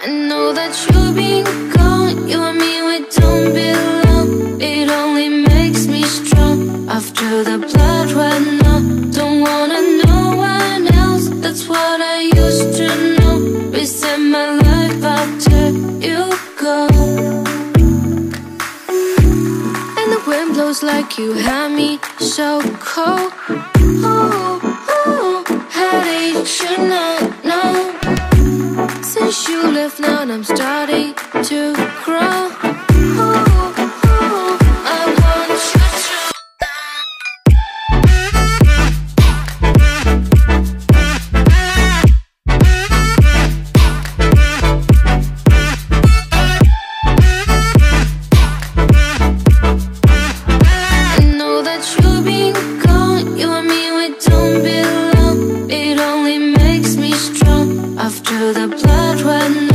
I know that you've been gone. You and me, we don't belong. It only makes me strong. After the blood ran out, don't wanna know one else. That's what I used to know. Reset my life after you go. And the wind blows like you had me so cold. Oh, oh, how did you know? Since you left now, I'm starting to grow. Oh, oh, I want you to. I know that you've been gone. You and me, we don't belong. It only makes me strong. After the blood ran